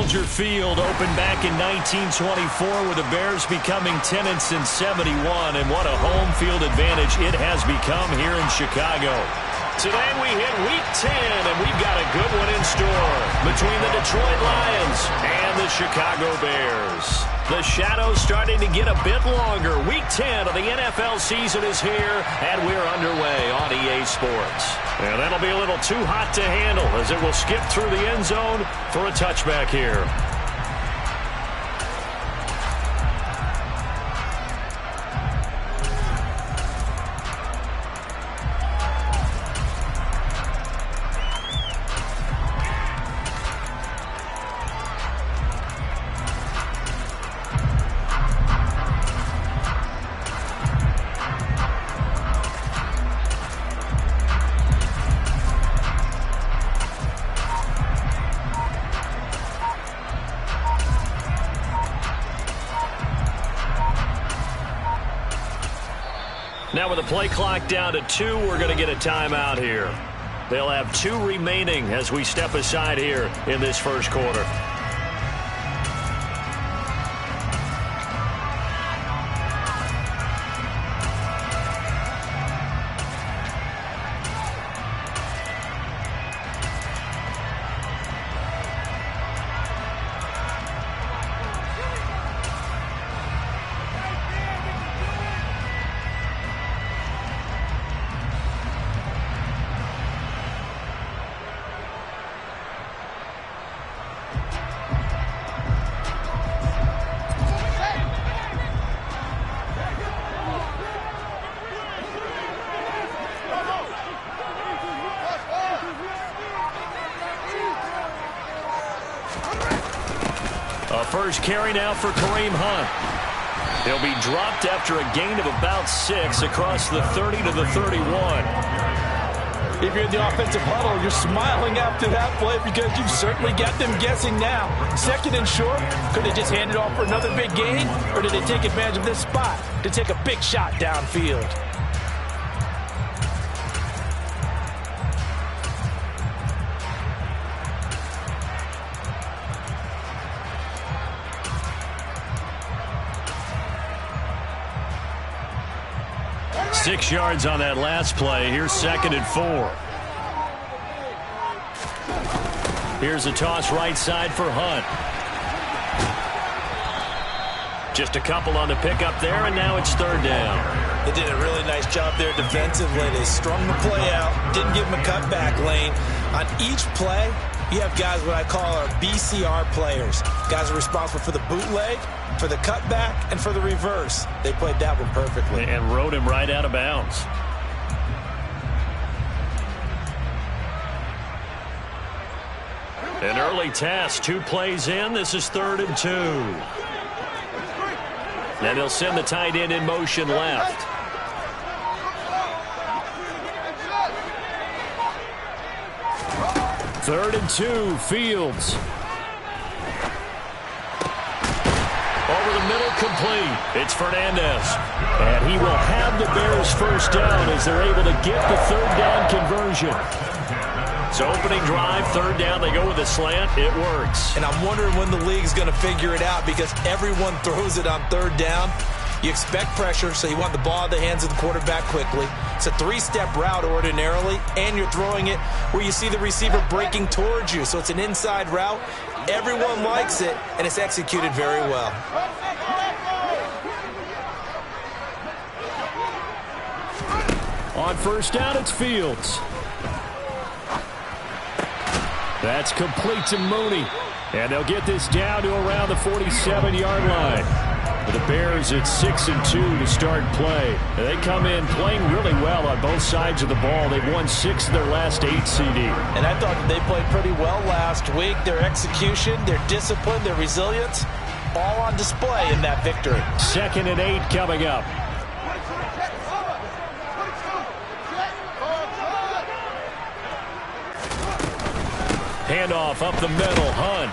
Soldier Field opened back in 1924 with the Bears becoming tenants in '71, and what a home field advantage it has become here in Chicago. Today we hit Week 10, and we've got a good one in store between the Detroit Lions and the Chicago Bears. The shadow's starting to get a bit longer. Week 10 of the NFL season is here, and we're underway on EA Sports. And that'll be a little too hot to handle as it will skip through the end zone for a touchback here. Now with the play clock down to 2, we're going to get a timeout here. They'll have 2 remaining as we step aside here in this first quarter. First carry now for Kareem Hunt. He'll be dropped after a gain of about 6 across the 30 to the 31. If you're in the offensive huddle, you're smiling after that play because you've certainly got them guessing now. Second and short, could they just hand it off for another big gain, or did they take advantage of this spot to take a big shot downfield? Six yards on that last play. Here's 2nd and 4. Here's a toss right side for Hunt. Just a couple on the pickup there, and now it's 3rd down. They did a really nice job there defensively. They strung the play out, didn't give them a cutback lane. On each play, you have guys what I call our BCR players. Guys are responsible for the bootleg, for the cutback, and for the reverse. They played that one perfectly. And rode him right out of bounds. An early test, 2 plays in. This is 3rd and 2. And he'll send the tight end in motion left. Third and 2, Fields. Over the middle, complete. It's Fernandez. And he will have the Bears first down as they're able to get the 3rd down conversion. So opening drive, 3rd down, they go with a slant. It works. And I'm wondering when the league's going to figure it out because everyone throws it on 3rd down. You expect pressure, so you want the ball in the hands of the quarterback quickly. It's a 3-step route ordinarily, and you're throwing it where you see the receiver breaking towards you. So it's an inside route. Everyone likes it, and it's executed very well. On 1st down, it's Fields. That's complete to Mooney. And they'll get this down to around the 47-yard line. The Bears at 6 and 2 to start play. They come in playing really well on both sides of the ball. They've won 6 of their last 8 CD. And I thought that they played pretty well last week. Their execution, their discipline, their resilience, all on display in that victory. 2nd and 8 coming up. Handoff up the middle, Hunt.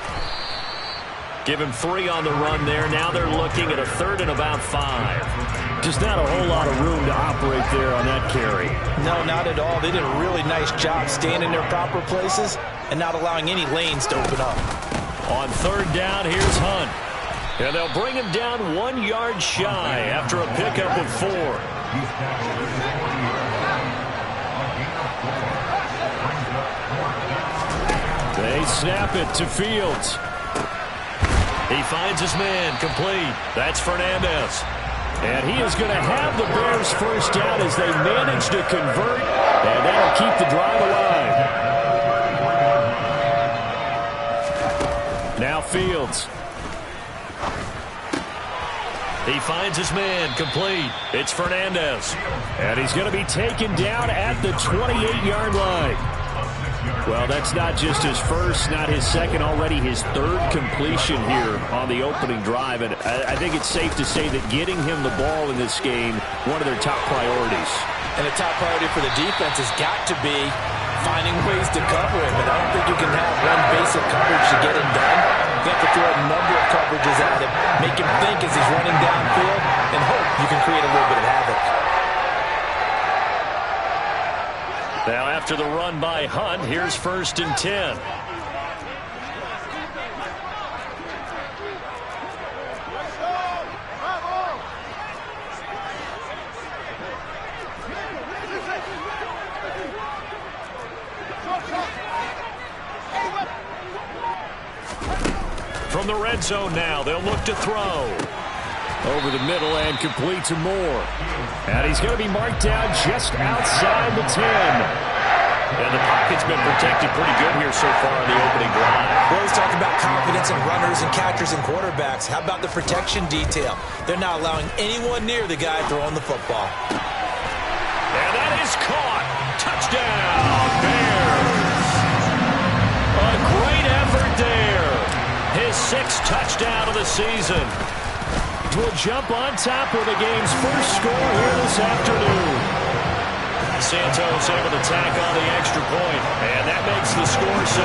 Give him 3 on the run there. Now they're looking at a 3rd and about 5. Just not a whole lot of room to operate there on that carry. No, not at all. They did a really nice job staying in their proper places and not allowing any lanes to open up. On third down, here's Hunt. And they'll bring him down 1 yard shy after a pickup of 4. They snap it to Fields. He finds his man complete. That's Fernandez. And he is going to have the Bears first down as they manage to convert. And that'll keep the drive alive. Now Fields. He finds his man complete. It's Fernandez. And he's going to be taken down at the 28-yard line. Well, that's not just his first, not his second, already his third completion here on the opening drive. And I think it's safe to say that getting him the ball in this game, one of their top priorities. And the top priority for the defense has got to be finding ways to cover him. And I don't think you can have one basic coverage to get him done. You have to throw a number of coverages at him, make him think as he's running downfield, and hope you can create a little bit of havoc. Now after the run by Hunt, here's 1st and 10. From the red zone now, they'll look to throw. Over the middle and complete to Moore. And he's going to be marked down just outside the 10. And the pocket's been protected pretty good here so far in the opening drive. We always talk about confidence in runners and catchers and quarterbacks. How about the protection detail? They're not allowing anyone near the guy throwing the football. And that is caught. Touchdown, Bears. A great effort there. His 6th touchdown of the season. Will jump on top with the game's first score here this afternoon. Santos able to tack on the extra point, and that makes the score 7-0.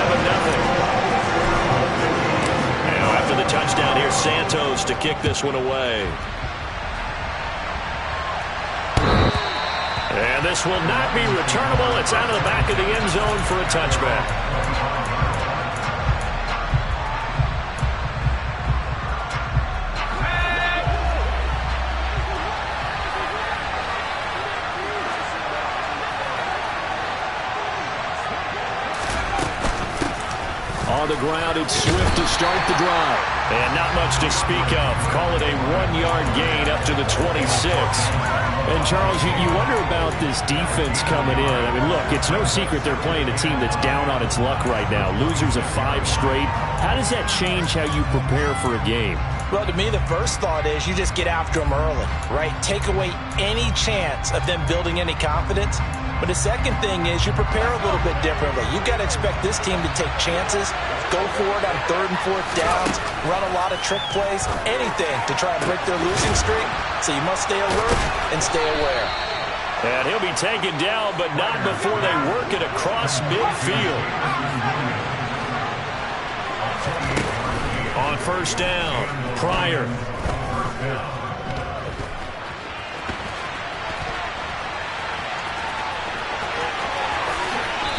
Now after the touchdown, here's Santos to kick this one away. And this will not be returnable. It's out of the back of the end zone for a touchback. On the ground, it's Swift to start the drive. And not much to speak of. Call it a 1-yard gain up to the 26. And, Charles, you wonder about this defense coming in. I mean, look, it's no secret they're playing a team that's down on its luck right now. Losers of 5 straight. How does that change how you prepare for a game? Well, to me, the first thought is you just get after them early, right? Take away any chance of them building any confidence. But the second thing is you prepare a little bit differently. You've got to expect this team to take chances, go for it on 3rd and 4th downs, run a lot of trick plays, anything to try and break their losing streak. So you must stay alert and stay aware. And he'll be taken down, but not before they work it across midfield. On 1st down, Pryor.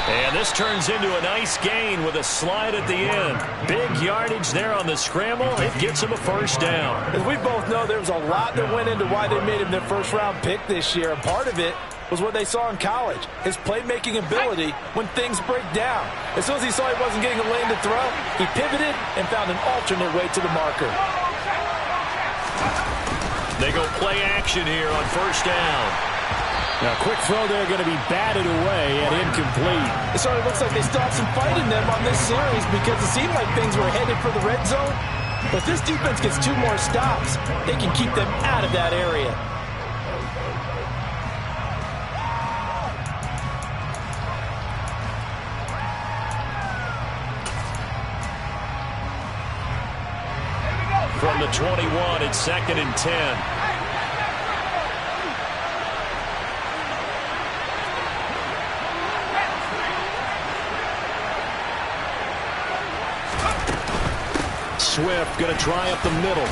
And this turns into a nice gain with a slide at the end. Big yardage there on the scramble. It gets him a 1st down. As we both know, there was a lot that went into why they made him their first-round pick this year. And part of it was what they saw in college, his playmaking ability when things break down. As soon as he saw he wasn't getting a lane to throw, he pivoted and found an alternate way to the marker. They go play action here on 1st down. Now, quick throw there going to be batted away and incomplete. It sort of looks like they still have some fight in them on this series because it seemed like things were headed for the red zone. But if this defense gets 2 more stops, they can keep them out of that area. From the 21, it's 2nd and 10. Swift going to try up the middle.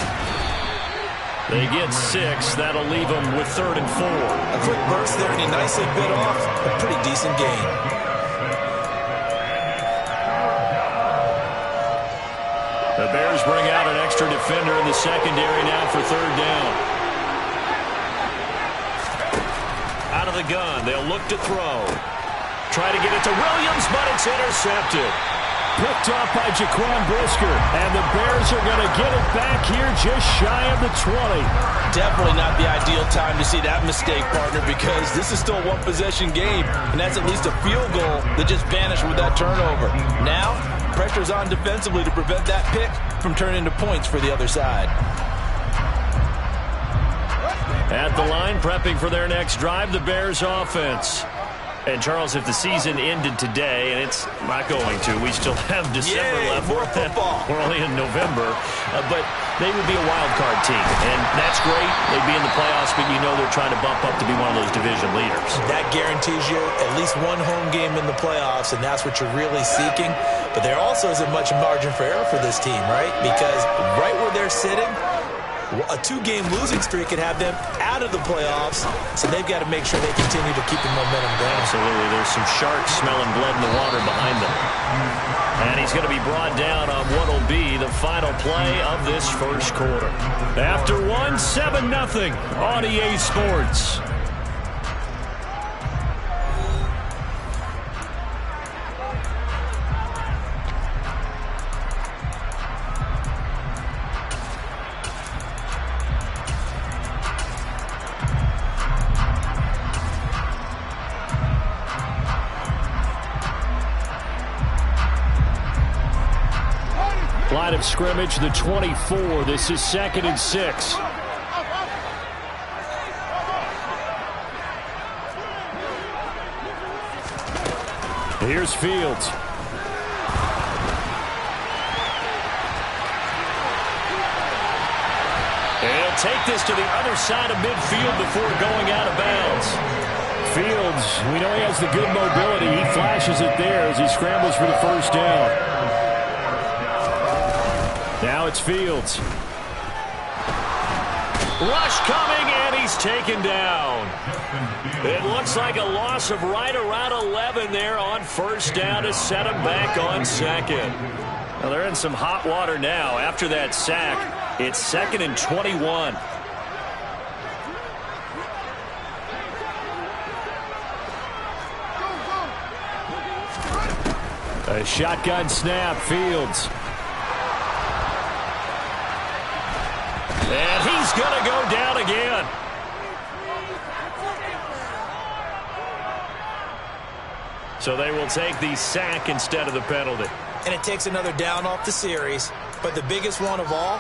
They get 6. That'll leave them with 3rd and 4. A quick burst there, and he nicely bit off a pretty decent gain. bring out an extra defender in the secondary now for third down. Out of the gun, they'll look to throw. Try to get it to Williams, but it's intercepted. Picked off by Jaquan Brisker, and the Bears are going to get it back here just shy of the 20. Definitely not the ideal time to see that mistake, partner, because this is still a one-possession game, and that's at least a field goal that just vanished with that turnover. Now, pressure's on defensively to prevent that pick from turning into points for the other side. At the line, prepping for their next drive, the Bears offense. And, Charles, if the season ended today, and it's not going to, we still have December left. More football. We're only in November. But they would be a wild card team. And that's great. They'd be in the playoffs, but you know they're trying to bump up to be one of those division leaders. That guarantees you at least one home game in the playoffs, and that's what you're really seeking. But there also isn't much margin for error for this team, right? Because right where they're sitting, a two-game losing streak could have them out of the playoffs, so they've got to make sure they continue to keep the momentum going. Absolutely. There's some sharks smelling blood in the water behind them. And he's going to be brought down on what will be the final play of this first quarter. After one, 7-0 on EA Sports. Line of scrimmage, the 24. This is 2nd and 6. Here's Fields. And he'll take this to the other side of midfield before going out of bounds. Fields, we know he has the good mobility. He flashes it there as he scrambles for the first down. Now it's Fields. Rush coming, and he's taken down. It looks like a loss of right around 11 there on first down to set him back on second. Well, they're in some hot water now. After that sack, it's 2nd and 21. A shotgun snap, Fields. And he's going to go down again. So they will take the sack instead of the penalty. And it takes another down off the series. But the biggest one of all,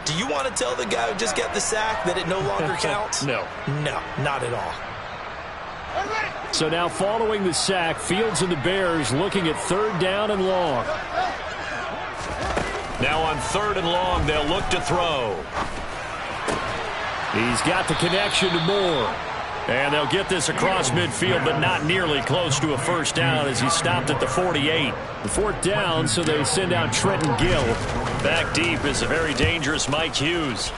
do you want to tell the guy who just got the sack that it no longer counts? No. No, not at all. So now following the sack, Fields and the Bears looking at 3rd down and long. Now on 3rd and long, they'll look to throw. He's got the connection to Moore. And they'll get this across midfield, but not nearly close to a first down as he stopped at the 48. The 4th down, so they send out Trenton Gill. Back deep is a very dangerous Mike Hughes.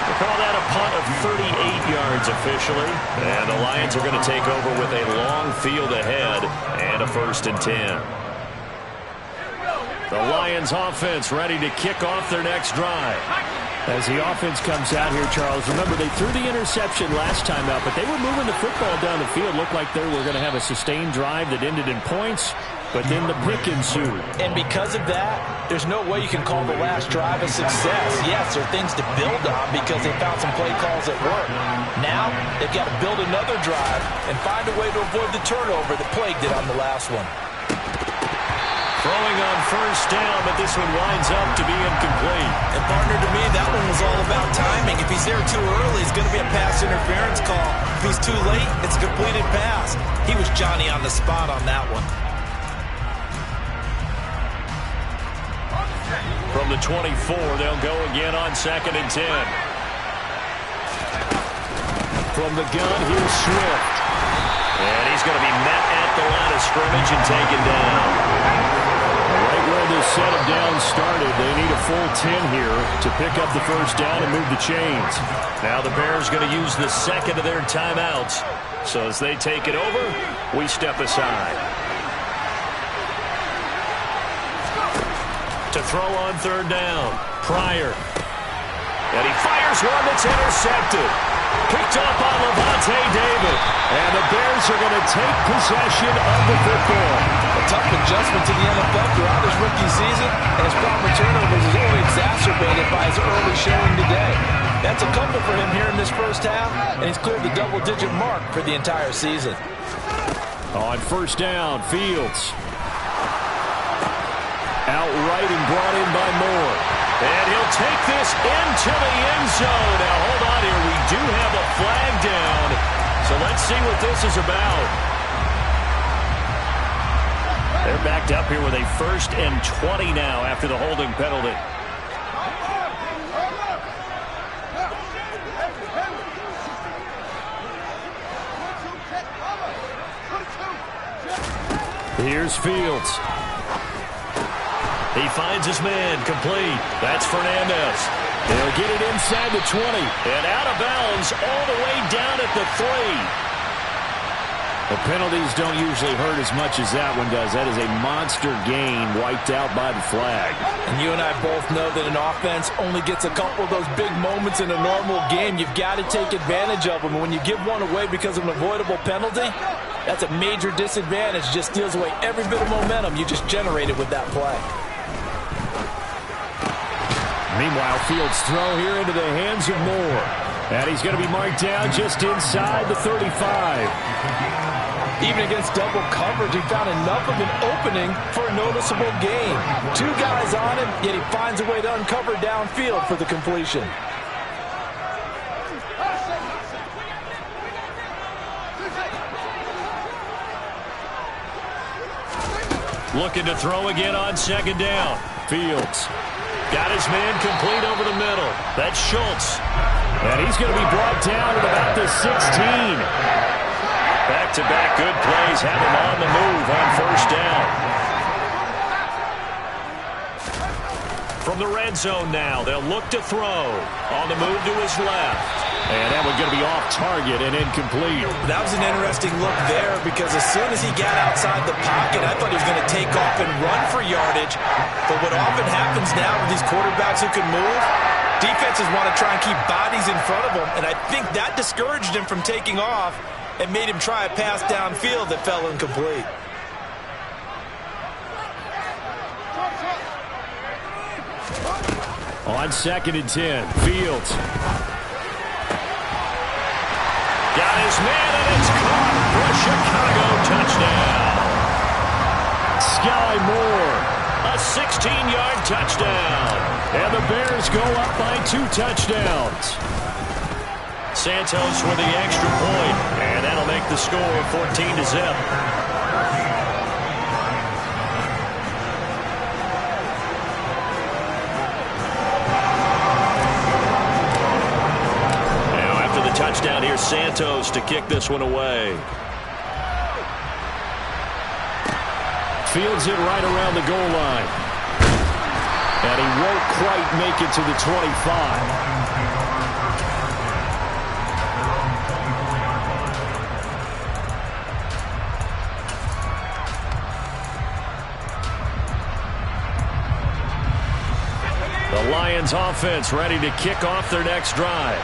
We'll call that a punt of 38 yards officially. And the Lions are going to take over with a long field ahead and a 1st and 10. The Lions offense ready to kick off their next drive. As the offense comes out here, Charles, remember they threw the interception last time out, but they were moving the football down the field. Looked like they were going to have a sustained drive that ended in points, but then the pick ensued. And because of that, there's no way you can call the last drive a success. Yes, there are things to build on because they found some play calls that work. Now, they've got to build another drive and find a way to avoid the turnover that plagued it on the last one. Throwing on first down, but this one winds up to be incomplete. And partner, to me, that one was all about timing. If he's there too early, it's going to be a pass interference call. If he's too late, it's a completed pass. He was Johnny on the spot on that one. From the 24, they'll go again on 2nd and 10. From the gun, here's Swift. And he's going to be met at the line of scrimmage and taken down. Right where this set of downs started, they need a full 10 here to pick up the first down and move the chains. Now the Bears going to use the second of their timeouts. So as they take it over, we step aside. To throw on third down, Pryor. And he fires one that's intercepted. Picked up on Levante David. And the Bears are going to take possession of the football. A tough adjustment to the NFL throughout his rookie season, and his problem turnovers is only exacerbated by his early showing today. That's a couple for him here in this first half, and he's cleared the double-digit mark for the entire season. On first down, Fields. Outright and brought in by Moore. And he'll take this into the end zone. Now, hold on here. We do have a flag down. So let's see what this is about. They're backed up here with a 1st and 20 now after the holding penalty. Here's Fields. He finds his man, complete. That's Fernandez. They'll get it inside the 20. And out of bounds all the way down at the 3. The penalties don't usually hurt as much as that one does. That is a monster gain wiped out by the flag. And you and I both know that an offense only gets a couple of those big moments in a normal game. You've got to take advantage of them. And when you give one away because of an avoidable penalty, that's a major disadvantage. Just steals away every bit of momentum you just generated with that play. Meanwhile, Fields' throw here into the hands of Moore. And he's going to be marked down just inside the 35. Even against double coverage, he found enough of an opening for a noticeable gain. 2 guys on him, yet he finds a way to uncover downfield for the completion. Looking to throw again on second down. Fields. Got his man complete over the middle. That's Schultz. And he's going to be brought down at about the 16. Back-to-back good plays have him on the move on first down. From the red zone now, they'll look to throw. On the move to his left. And that one's going to be off target and incomplete. That was an interesting look there because as soon as he got outside the pocket, I thought he was going to take off and run for yardage. But what often happens now with these quarterbacks who can move, defenses want to try and keep bodies in front of them, and I think that discouraged him from taking off and made him try a pass downfield that fell incomplete. On 2nd and 10, Fields. Got his man, and it's caught for a Chicago touchdown. Sky Moore. A 16-yard touchdown. And the Bears go up by 2 touchdowns. Santos with the extra point, and that'll make the score 14-0. Touchdown here, Santos to kick this one away. Fields it right around the goal line. And he won't quite make it to the 25. The Lions offense ready to kick off their next drive.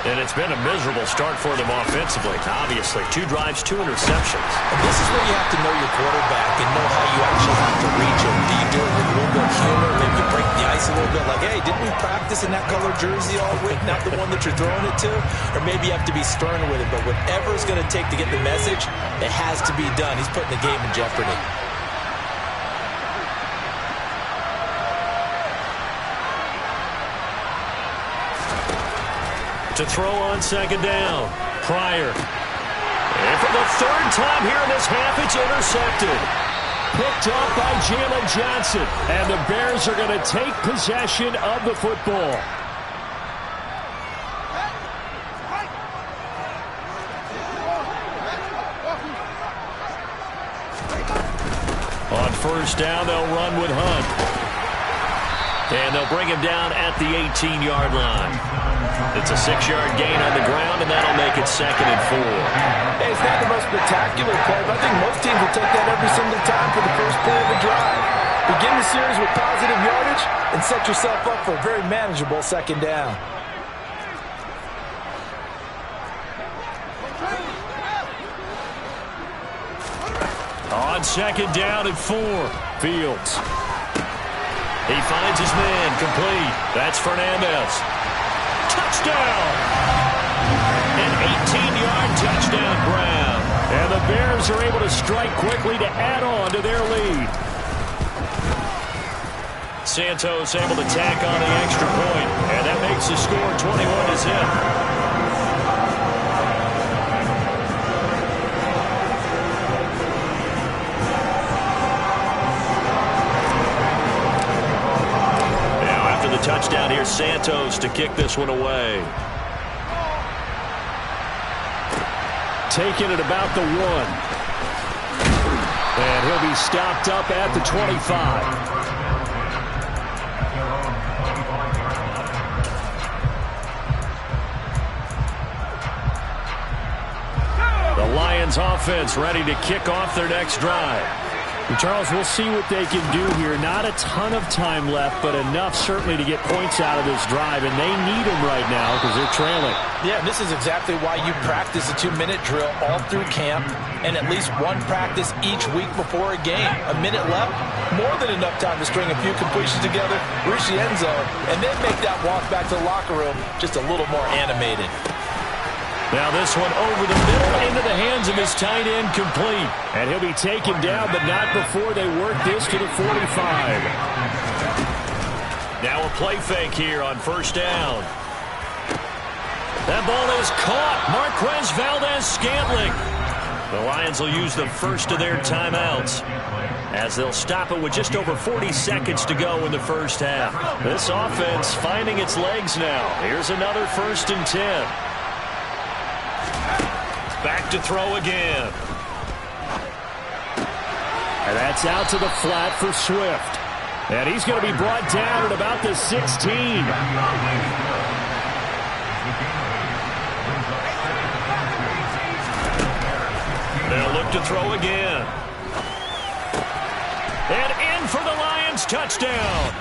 And it's been a miserable start for them offensively. Obviously, 2 drives, 2 interceptions. And this is where you have to know your quarterback and know how you actually have to reach him. Do you do it with a little bit of humor? Maybe you break the ice a little bit like, hey, didn't we practice in that color jersey all week? Not the one that you're throwing it to? Or maybe you have to be stern with it. But whatever it's going to take to get the message, it has to be done. He's putting the game in jeopardy. To throw on second down, Pryor. And for the 3rd time here in this half, it's intercepted. Picked up by Jalen Johnson. And the Bears are going to take possession of the football. On first down. They'll run with Hunt. And they'll bring him down at the 18-yard line. It's a 6-yard gain on the ground, and that'll make it 2nd and 4. Hey, it's not the most spectacular play, but I think most teams will take that every single time for the first play of the drive. Begin the series with positive yardage and set yourself up for a very manageable 2nd down. On 2nd down and 4, Fields. He finds his man, complete. That's Fernandez. Touchdown! An 18-yard touchdown, Brown. And the Bears are able to strike quickly to add on to their lead. Santos able to tack on the extra point, and that makes the score 21-0. Touchdown here, Santos to kick this one away. Taking it about the 1. And he'll be stopped up at the 25. The Lions offense ready to kick off their next drive. Charles, we'll see what they can do here. Not a ton of time left, but enough certainly to get points out of this drive, and they need them right now because they're trailing. Yeah, this is exactly why you practice a 2-minute drill all through camp and at least one practice each week before a game. A minute left, more than enough time to string a few completions together, reach the end zone, and then make that walk back to the locker room just a little more animated. Now this one over the middle into the hands of his tight end, complete. And he'll be taken down, but not before they work this to the 45. Now a play fake here on 1st down. That ball is caught. Marquez Valdez-Scantling. The Lions will use the first of their timeouts as they'll stop it with just over 40 seconds to go in the first half. This offense finding its legs now. Here's another 1st and 10. Back to throw again. And that's out to the flat for Swift. And he's going to be brought down at about the 16. They'll look to throw again. And in for the Lions touchdown.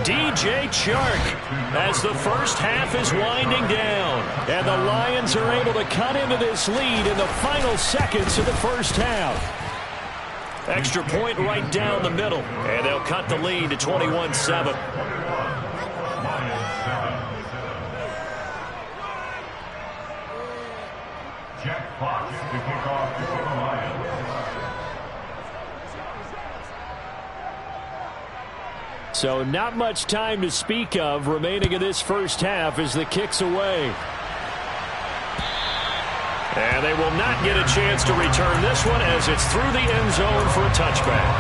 DJ Chark as the first half is winding down. And the Lions are able to cut into this lead in the final seconds of the first half. Extra point right down the middle. And they'll cut the lead to 21-7. Jack Fox to kick off for the Lions. So not much time to speak of remaining in this first half as the kick's away. And they will not get a chance to return this one as it's through the end zone for a touchback.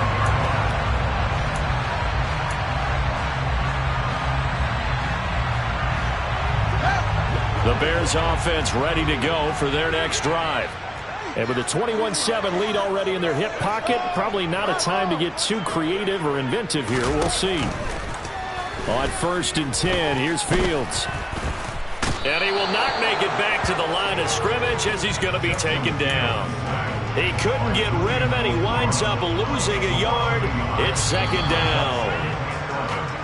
The Bears offense ready to go for their next drive. And with a 21-7 lead already in their hip pocket, probably not a time to get too creative or inventive here. We'll see. On 1st and 10, here's Fields. And he will not make it back to the line of scrimmage as he's going to be taken down. He couldn't get rid of it. He winds up losing a yard. It's 2nd down.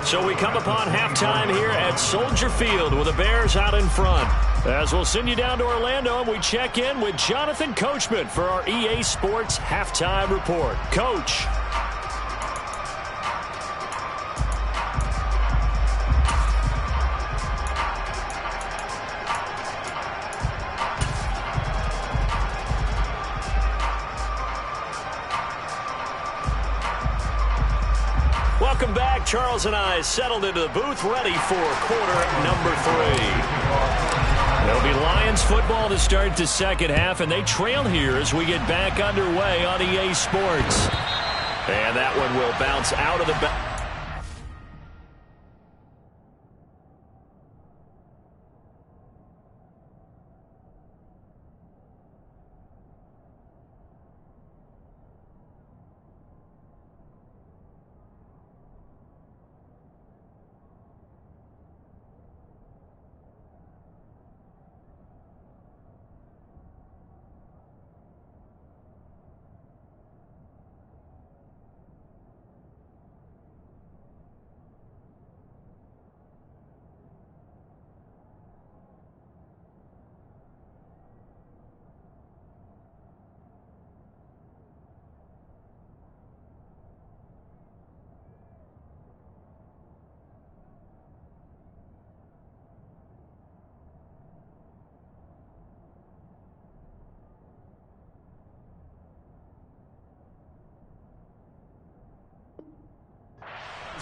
So we come upon halftime here at Soldier Field with the Bears out in front. As we'll send you down to Orlando and we check in with Jonathan Coachman for our EA Sports Halftime Report. Coach. Welcome back. Charles and I settled into the booth ready for quarter number 3. It'll be Lions football to start the second half, and they trail here as we get back underway on EA Sports. And that one will bounce out of the back.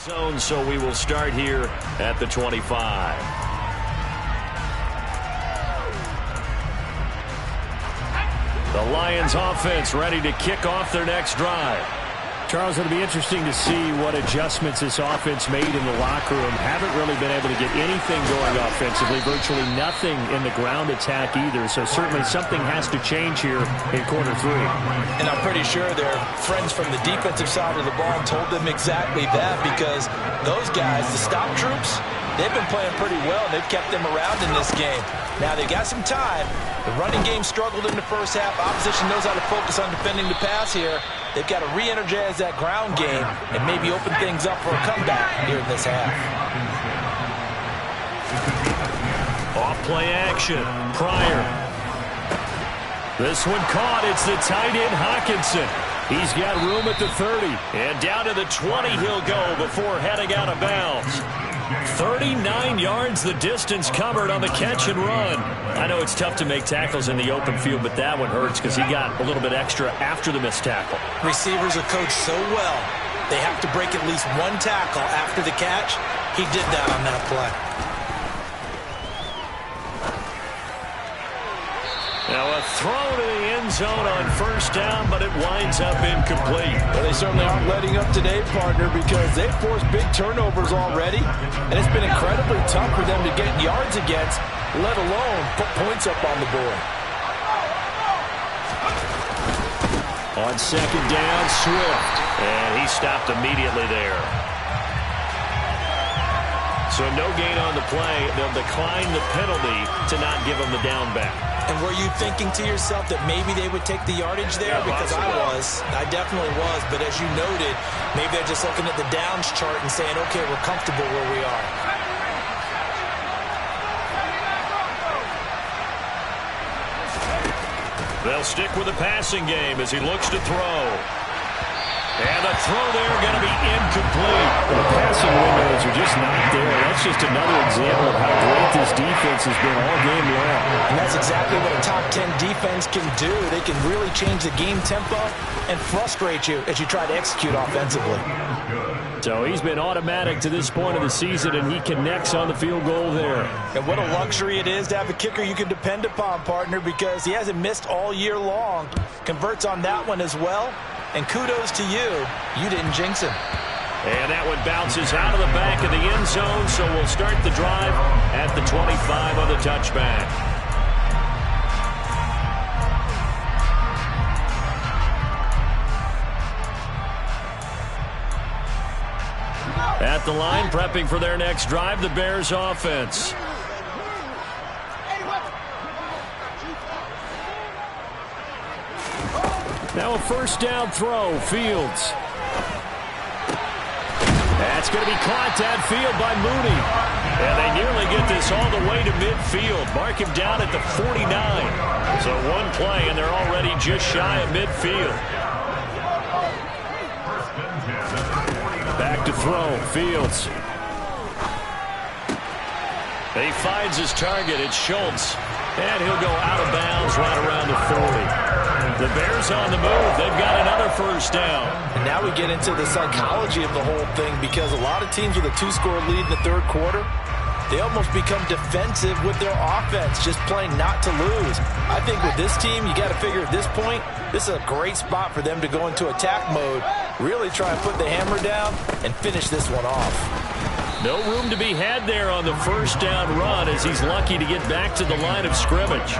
Zone, so we will start here at the 25. The Lions offense ready to kick off their next drive. Charles, it'll be interesting to see what adjustments this offense made in the locker room. Haven't really been able to get anything going offensively. Virtually nothing in the ground attack either. So certainly something has to change here in quarter 3. And I'm pretty sure their friends from the defensive side of the ball told them exactly that, because those guys, the stop troops, they've been playing pretty well. They've kept them around in this game. Now they got some time. The running game struggled in the first half. Opposition knows how to focus on defending the pass here. They've got to re-energize that ground game and maybe open things up for a comeback here in this half. Off play action. Pryor. This one caught. It's the tight end Hawkinson. He's got room at the 30. And down to the 20 he'll go before heading out of bounds. 39 yards the distance covered on the catch and run. I know it's tough to make tackles in the open field, but that one hurts because he got a little bit extra after the missed tackle. Receivers are coached so well, they have to break at least one tackle after the catch. He did that on that play. Now a throw to the end zone on first down, but it winds up incomplete. Well, they certainly aren't letting up today, partner, because they've forced big turnovers already, and it's been incredibly tough for them to get yards against, let alone put points up on the board. On second down, Swift, and he stopped immediately there. So no gain on the play. They'll decline the penalty to not give him the down back. And were you thinking to yourself that maybe they would take the yardage there? Yeah, because possibly. I definitely was. But as you noted, maybe they're just looking at the downs chart and saying, okay, we're comfortable where we are. They'll stick with the passing game as he looks to throw. And the throw there going to be incomplete. The passing windows are just not there. That's just another example of how great this defense has been all game long. And that's exactly what a top 10 defense can do. They can really change the game tempo and frustrate you as you try to execute offensively. So he's been automatic to this point of the season, and he connects on the field goal there. And what a luxury it is to have a kicker you can depend upon, partner, because he hasn't missed all year long. Converts on that one as well. And kudos to you. You didn't jinx him. And that one bounces out of the back of the end zone, so we'll start the drive at the 25 on the touchback. At the line, prepping for their next drive, the Bears offense. Now a first down throw, Fields. That's going to be caught downfield by Mooney. And they nearly get this all the way to midfield. Mark him down at the 49. So one play, and they're already just shy of midfield. Back to throw, Fields. He finds his target, it's Schultz. And he'll go out of bounds right around the 40. The Bears on the move. They've got another first down. And now we get into the psychology of the whole thing, because a lot of teams with a 2-score lead in the third quarter, they almost become defensive with their offense, just playing not to lose. I think with this team, you got to figure at this point, this is a great spot for them to go into attack mode, really try and put the hammer down and finish this one off. No room to be had there on the first down run, as he's lucky to get back to the line of scrimmage.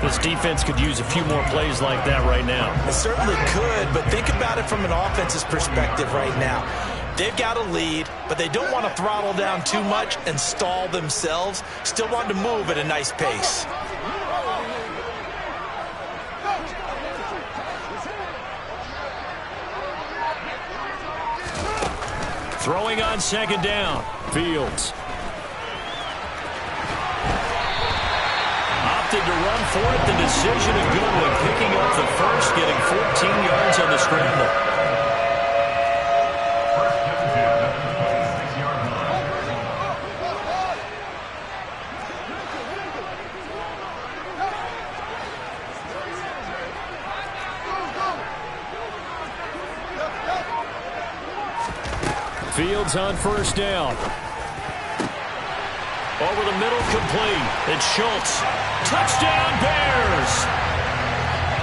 This defense could use a few more plays like that right now. It certainly could, but think about it from an offense's perspective right now. They've got a lead, but they don't want to throttle down too much and stall themselves. Still want to move at a nice pace. Throwing on second down, Fields. Opted to run for it. The decision a good one. Picking up the first, getting 14 yards on the scramble. Fields on first down. Over the middle, complete. It's Schultz. Touchdown, Bears!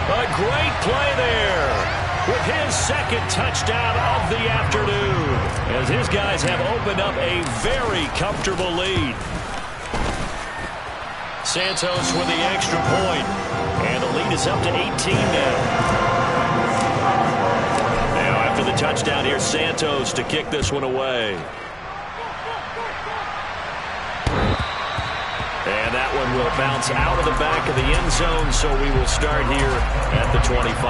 A great play there with his second touchdown of the afternoon, as his guys have opened up a very comfortable lead. Santos with the extra point, and the lead is up to 18 now. Now after the touchdown, here's Santos to kick this one away. And that one will bounce out of the back of the end zone, so we will start here at the 25.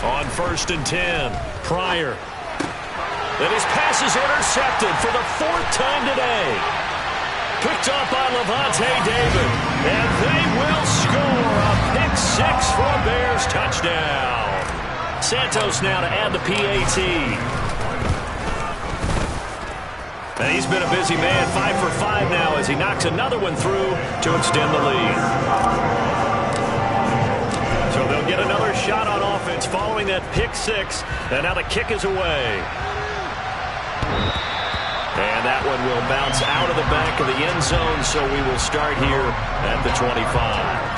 On 1st and 10, Pryor. And his pass is intercepted for the 4th time today. Picked up by Levante David. And they will score a pick 6 for a Bears touchdown. Santos now to add the PAT. And he's been a busy man, 5 for 5 now as he knocks another one through to extend the lead. So they'll get another shot on offense following that pick 6. And now the kick is away. And that one will bounce out of the back of the end zone, so we will start here at the 25.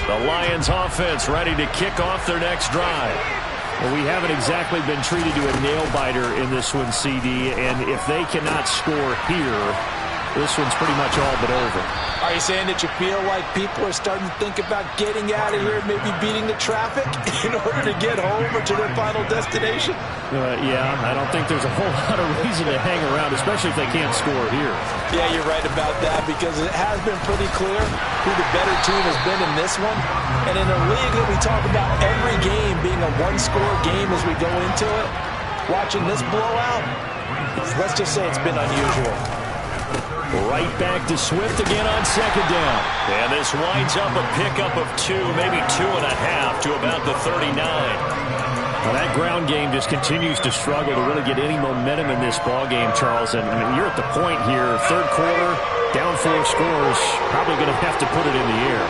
The Lions offense ready to kick off their next drive. Well, we haven't exactly been treated to a nail-biter in this one, CD, and if they cannot score here, this one's pretty much all but over. Are you saying that you feel like people are starting to think about getting out of here, maybe beating the traffic in order to get home or to their final destination? Yeah, I don't think there's a whole lot of reason to hang around, especially if they can't score here. Yeah, you're right about that, because it has been pretty clear who the better team has been in this one. And in a league that we talk about every game being a one-score game as we go into it, watching this blowout, let's just say it's been unusual. Right back to Swift again on 2nd down. And this winds up a pickup of 2, maybe 2.5 to about the 39. Well, that ground game just continues to struggle to really get any momentum in this ball game, Charles. And I mean, you're at the point here, 3rd quarter, down 4 scores, probably going to have to put it in the air.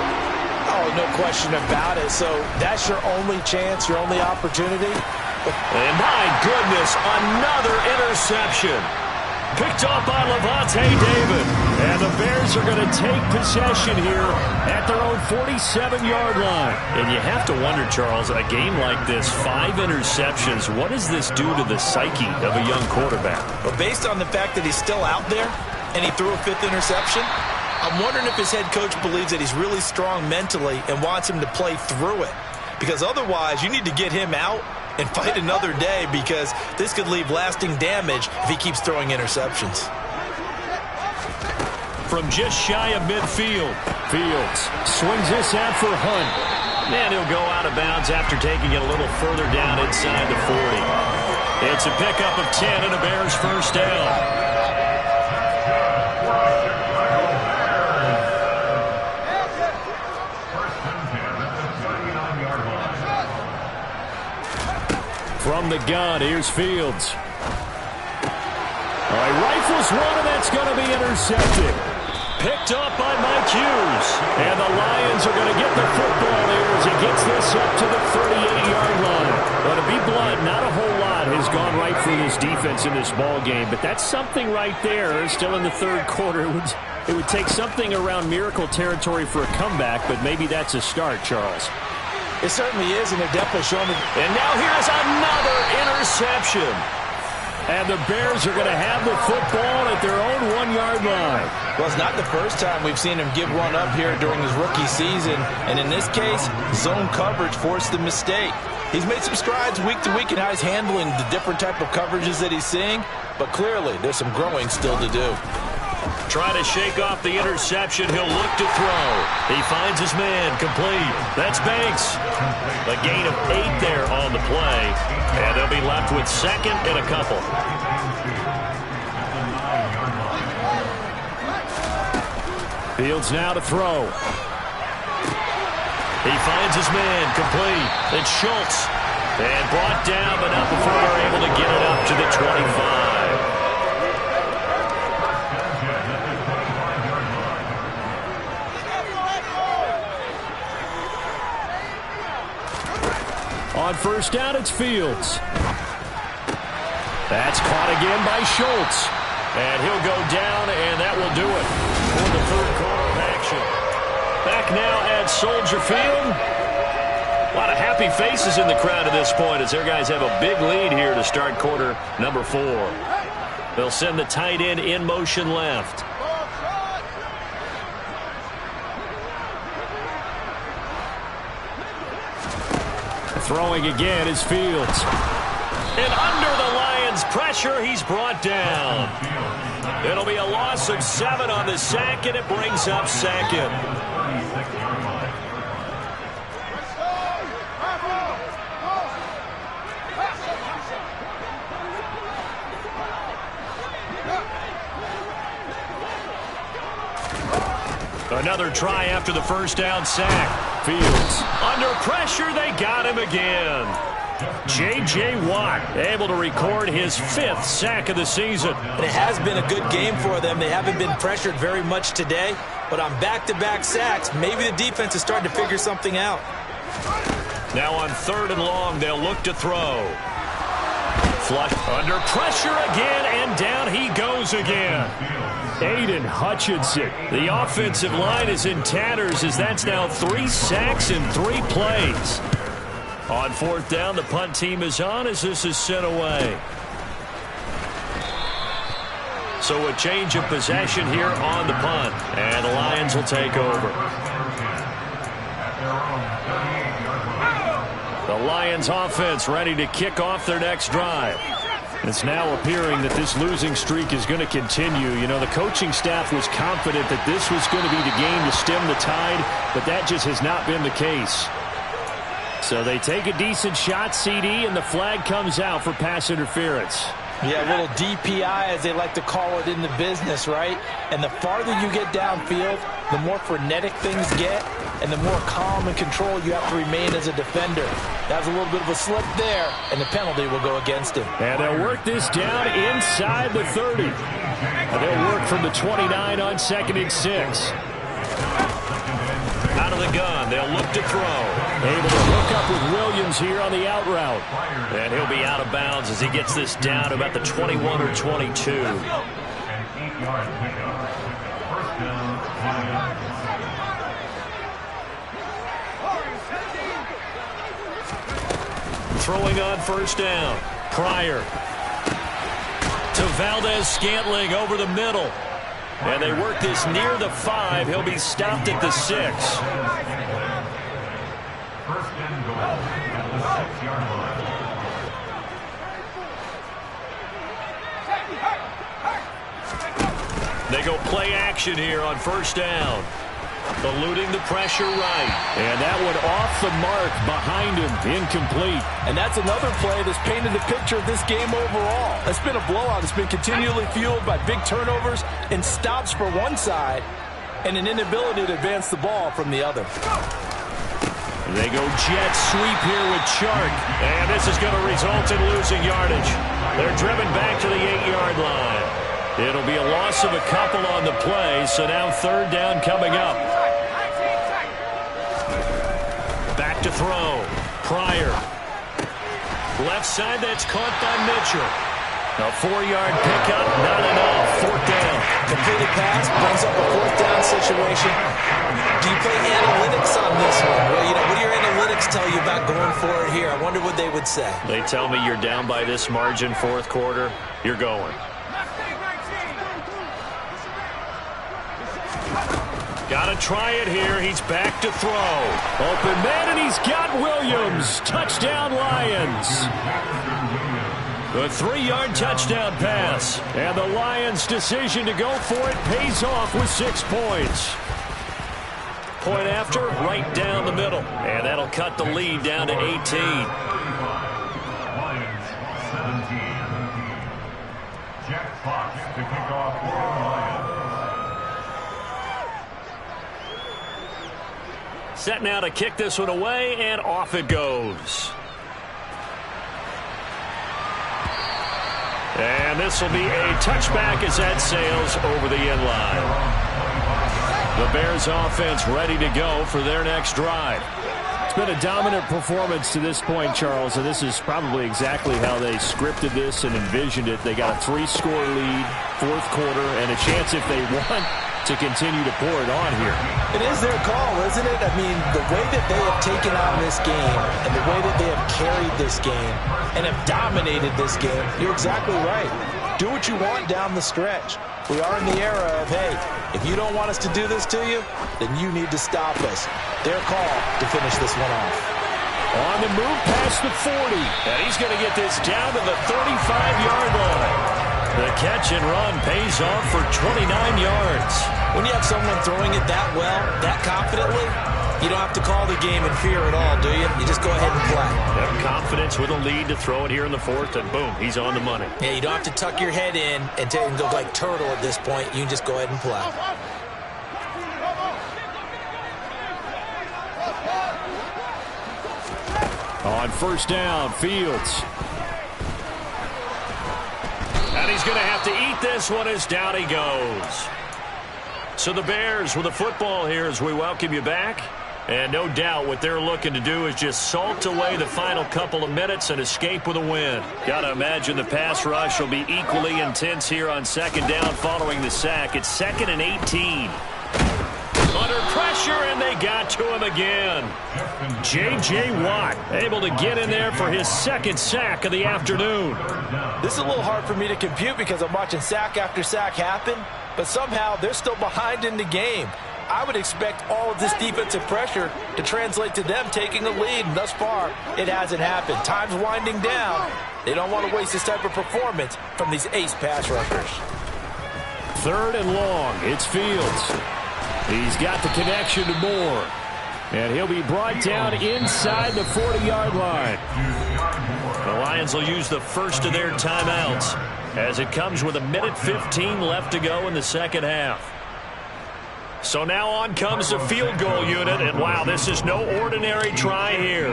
Oh, no question about it. So that's your only chance, your only opportunity. And my goodness, another interception. Picked off by Levante David. And the Bears are going to take possession here at their own 47-yard line. And you have to wonder, Charles, a game like this, 5 interceptions, what does this do to the psyche of a young quarterback? But based on the fact that he's still out there and he threw a 5th interception, I'm wondering if his head coach believes that he's really strong mentally and wants him to play through it. Because otherwise, you need to get him out and fight another day, because this could leave lasting damage if he keeps throwing interceptions. From just shy of midfield, Fields swings this out for Hunt. And he'll go out of bounds after taking it a little further down inside the 40. It's a pickup of 10 and a Bears first down. From the gun, here's Fields. All right, rifles one, and that's going to be intercepted. Picked up by Mike Hughes. And the Lions are going to get the football here as he gets this up to the 38-yard line. But to be blunt, not a whole lot has gone right for this defense in this ball game. But that's something right there. Still in the 3rd quarter. It would take something around miracle territory for a comeback, but maybe that's a start, Charles. It certainly is, and they're definitely showing it. And now here's another interception. And the Bears are going to have the football at their own 1-yard line. Well, it's not the first time we've seen him give one up here during his rookie season. And in this case, zone coverage forced the mistake. He's made some strides week to week in how he's handling the different type of coverages that he's seeing. But clearly, there's some growing still to do. Trying to shake off the interception. He'll look to throw. He finds his man. Complete. That's Banks. A gain of 8 there on the play. And they'll be left with 2nd and a couple. Fields now to throw. He finds his man. Complete. It's Schultz. And brought down, but not before they're able to get it up to the 25. On first down, it's Fields. That's caught again by Schultz. And he'll go down, and that will do it for the third quarter of action. Back now at Soldier Field. A lot of happy faces in the crowd at this point as their guys have a big lead here to start quarter number 4. They'll send the tight end in motion left. Throwing again is Fields. And under the Lions' pressure, he's brought down. It'll be a loss of 7 on the sack, and it brings up second. Another try after the first down sack. Fields. Under pressure, they got him again. J.J. Watt able to record his 5th sack of the season. And it has been a good game for them. They haven't been pressured very much today, but on back-to-back sacks, maybe the defense is starting to figure something out. Now on 3rd and long, they'll look to throw. Flush under pressure again, and down he goes again. Aiden Hutchinson. The offensive line is in tatters as that's now 3 sacks in 3 plays. On 4th down, the punt team is on as this is sent away. So a change of possession here on the punt, and the Lions will take over. The Lions offense ready to kick off their next drive. It's now appearing that this losing streak is going to continue. You know, the coaching staff was confident that this was going to be the game to stem the tide, but that just has not been the case. So they take a decent shot, CD, and the flag comes out for pass interference. Yeah, a little DPI, as they like to call it in the business, right? And the farther you get downfield, the more frenetic things get, and the more calm and control you have to remain as a defender. That was a little bit of a slip there, and the penalty will go against him. And they'll work this down inside the 30. And they'll work from the 29 on 2nd and 6. Out of the gun, they'll look to throw. Able to hook up with Williams here on the out route. And he'll be out of bounds as he gets this down to about the 21 or 22. An 8-yard pickup. First down, 20. Throwing on first down. Pryor to Valdez-Scantling over the middle. And they work this near the 5. He'll be stopped at the 6. First and goal at the 6-yard line. They go play action here on first down. Eluding the pressure right. And that one off the mark behind him. Incomplete. And that's another play that's painted the picture of this game overall. It's been a blowout. It's been continually fueled by big turnovers and stops for one side and an inability to advance the ball from the other. They go jet sweep here with Chark. And this is going to result in losing yardage. They're driven back to the 8-yard line. It'll be a loss of a couple on the play, so now 3rd down coming up. Back to throw. Pryor. Left side, that's caught by Mitchell. A 4-yard pickup, not enough. 4th down. Completed pass, brings up a 4th down situation. Do you play analytics on this one? Well, you know, what do your analytics tell you about going for it here? I wonder what they would say. They tell me you're down by this margin 4th quarter, you're going. Got to try it here. He's back to throw. Open man, and he's got Williams. Touchdown, Lions. A 3-yard touchdown pass. And the Lions' decision to go for it pays off with 6 points. Point after, right down the middle. And that'll cut the lead down to 18. Lions 17. Jack Fox to kick off for the Lions. Set now to kick this one away, and off it goes. And this will be a touchback as that sails over the end line. The Bears offense ready to go for their next drive. It's been a dominant performance to this point, Charles, and this is probably exactly how they scripted this and envisioned it. They got a 3-score lead, fourth quarter, and a chance if they want to continue to pour it on here. It is their call, isn't it? I mean, the way that they have taken on this game and the way that they have carried this game and have dominated this game, you're exactly right. Do what you want down the stretch. We are in the era of, hey, if you don't want us to do this to you, then you need to stop us. Their call to finish this one off. On the move past the 40, and he's going to get this down to the 35-yard line. The catch and run pays off for 29 yards. When you have someone throwing it that well, that confidently, you don't have to call the game in fear at all, do you? You just go ahead and play. Have confidence with a lead to throw it here in the fourth, and boom, he's on the money. Yeah, you don't have to tuck your head in and go like turtle at this point. You can just go ahead and play. On first down, Fields. And he's going to have to eat this one as down he goes. So the Bears with the football here as we welcome you back. And no doubt what they're looking to do is just salt away the final couple of minutes and escape with a win. Got to imagine the pass rush will be equally intense here on second down following the sack. It's 2nd and 18. Under pressure, and they got to him again. J.J. Watt able to get in there for his second sack of the afternoon. This is a little hard for me to compute because I'm watching sack after sack happen, but somehow they're still behind in the game. I would expect all of this defensive pressure to translate to them taking a lead, and thus far, it hasn't happened. Time's winding down. They don't want to waste this type of performance from these ace pass rushers. 3rd and long. It's Fields. He's got the connection to Moore. And he'll be brought down inside the 40-yard line. The Lions will use the first of their timeouts as it comes with 1:15 left to go in the second half. So now on comes the field goal unit, and wow, this is no ordinary try here.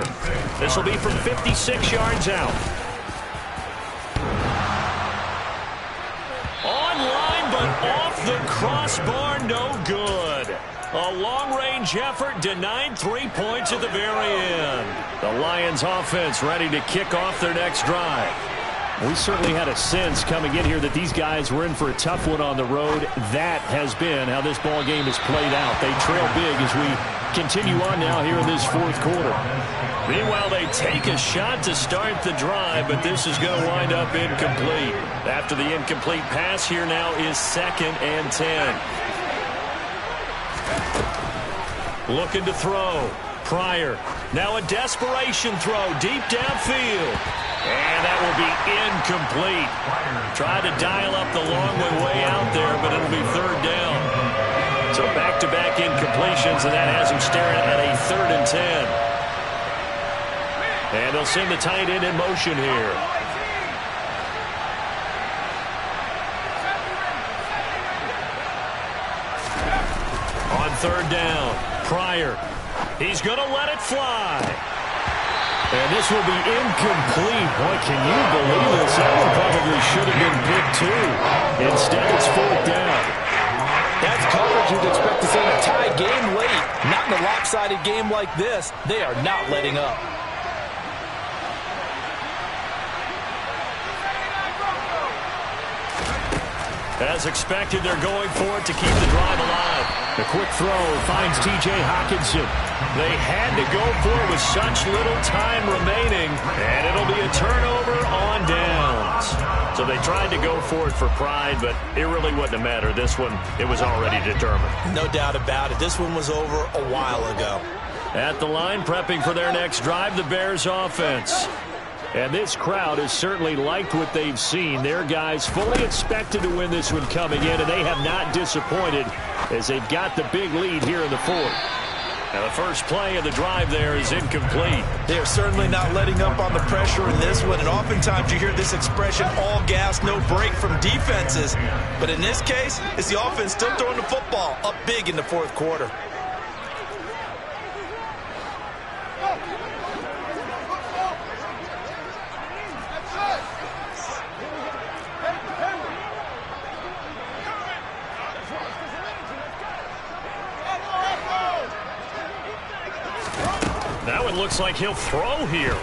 This will be from 56 yards out. Online, but off the crossbar, no good. A long-range effort denied 3 points at the very end. The Lions offense ready to kick off their next drive. We certainly had a sense coming in here that these guys were in for a tough one on the road. That has been how this ball game has played out. They trail big as we continue on now here in this fourth quarter. Meanwhile, they take a shot to start the drive, but this is going to wind up incomplete. After the incomplete pass, here now is 2nd and 10. Looking to throw. Pryor. Now a desperation throw deep downfield. And that will be incomplete. Tried to dial up the long way out there, but it'll be 3rd down. So back-to-back incompletions, and that has him staring at a 3rd and 10. And they'll send the tight end in motion here. On 3rd down, Pryor. He's going to let it fly. And this will be incomplete. Boy, can you believe this? That one probably should have been picked too. Instead, it's 4th down. That's coverage you'd expect to see in a tie game late. Not in a lopsided game like this. They are not letting up. As expected, they're going for it to keep the drive alive. The quick throw finds T.J. Hockenson. They had to go for it with such little time remaining, and it'll be a turnover on downs. So they tried to go for it for pride, but it really wouldn't have mattered. This one, it was already determined. No doubt about it. This one was over a while ago. At the line, prepping for their next drive, the Bears offense. And this crowd has certainly liked what they've seen. Their guys fully expected to win this one coming in, and they have not disappointed as they've got the big lead here in the fourth. Now the first play of the drive there is incomplete. They are certainly not letting up on the pressure in this one, and oftentimes you hear this expression, all gas, no break from defenses. But in this case, it's the offense still throwing the football up big in the fourth quarter. it looks like he'll throw here.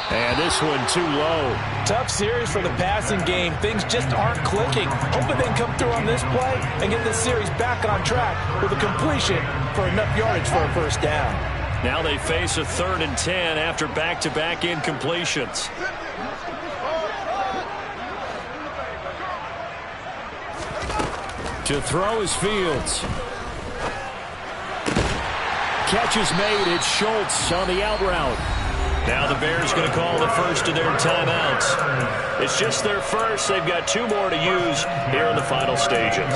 And this one too low. Tough series for the passing game. Things just aren't clicking. Hoping they can come through on this play and get this series back on track with a completion for enough yardage for a first down. Now they face a 3rd and 10 after back-to-back incompletions. To throw is Fields. Catch is made. It's Schultz on the out route. Now the Bears going to call the first of their timeouts. It's just their first. They've got 2 more to use here in the final stages.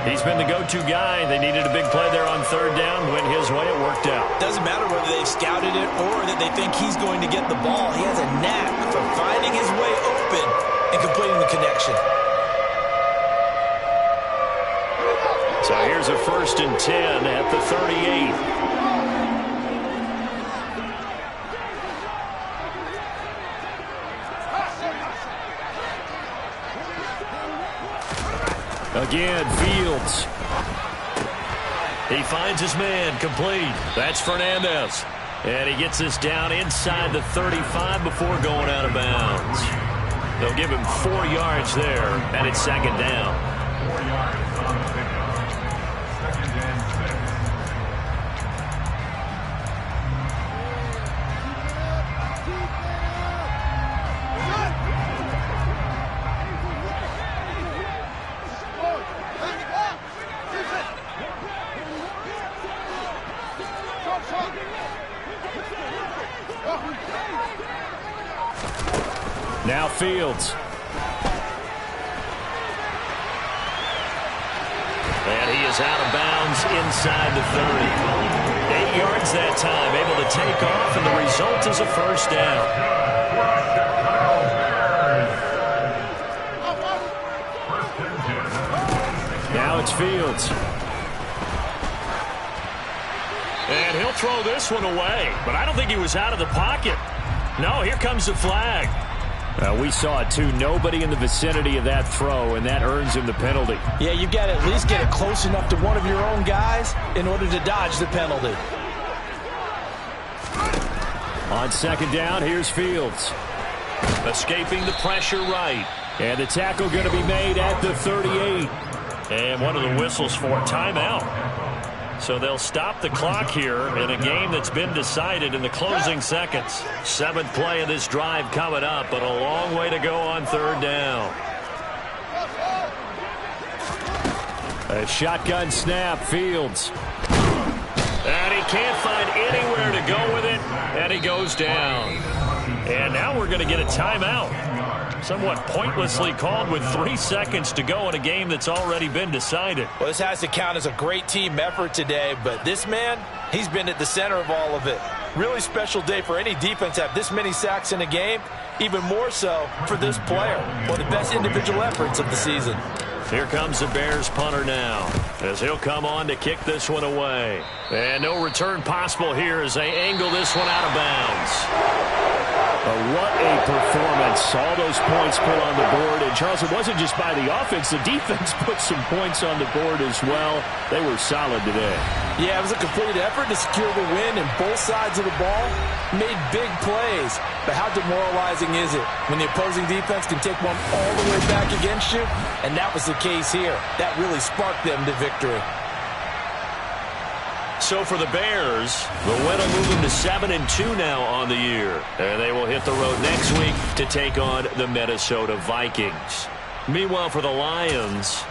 He's been the go-to guy. They needed a big play there on 3rd down. Went his way. It worked out. Doesn't matter whether they've scouted it or that they think he's going to get the ball. He has a knack for finding his way open and completing the connection. So here's a 1st and 10 at the 38. Again, Fields. He finds his man, complete. That's Fernandez. And he gets this down inside the 35 before going out of bounds. They'll give him 4 yards there, and it's 2nd down. 4 yards on the pickup. 2nd and 6. Now Fields. And he is out of bounds inside the 30. 8 yards that time, able to take off, and the result is a first down. Now it's Fields. And he'll throw this one away, but I don't think he was out of the pocket. No, here comes the flag. We saw it too. Nobody in the vicinity of that throw, and that earns him the penalty. Yeah, you've got to at least get it close enough to one of your own guys in order to dodge the penalty. On 2nd down, here's Fields. Escaping the pressure right. And the tackle going to be made at the 38. And one of the whistles for a timeout. So they'll stop the clock here in a game that's been decided in the closing seconds. 7th play of this drive coming up, but a long way to go on 3rd down. A shotgun snap, Fields. And he can't find anywhere to go with it, and he goes down. And now we're going to get a timeout. Somewhat pointlessly called with 3 seconds to go in a game that's already been decided. Well, this has to count as a great team effort today, but this man, he's been at the center of all of it. Really special day for any defense to have this many sacks in a game, even more so for this player. One of the best individual efforts of the season. Here comes the Bears punter now, as he'll come on to kick this one away. And no return possible here as they angle this one out of bounds. What a performance. All those points put on the board. And, Charles, it wasn't just by the offense. The defense put some points on the board as well. They were solid today. Yeah, it was a complete effort to secure the win, and both sides of the ball made big plays. But how demoralizing is it when the opposing defense can take one all the way back against you? And that was the case here. That really sparked them to victory. So for the Bears, the win will move them to 7-2 now on the year. And they will hit the road next week to take on the Minnesota Vikings. Meanwhile, for the Lions,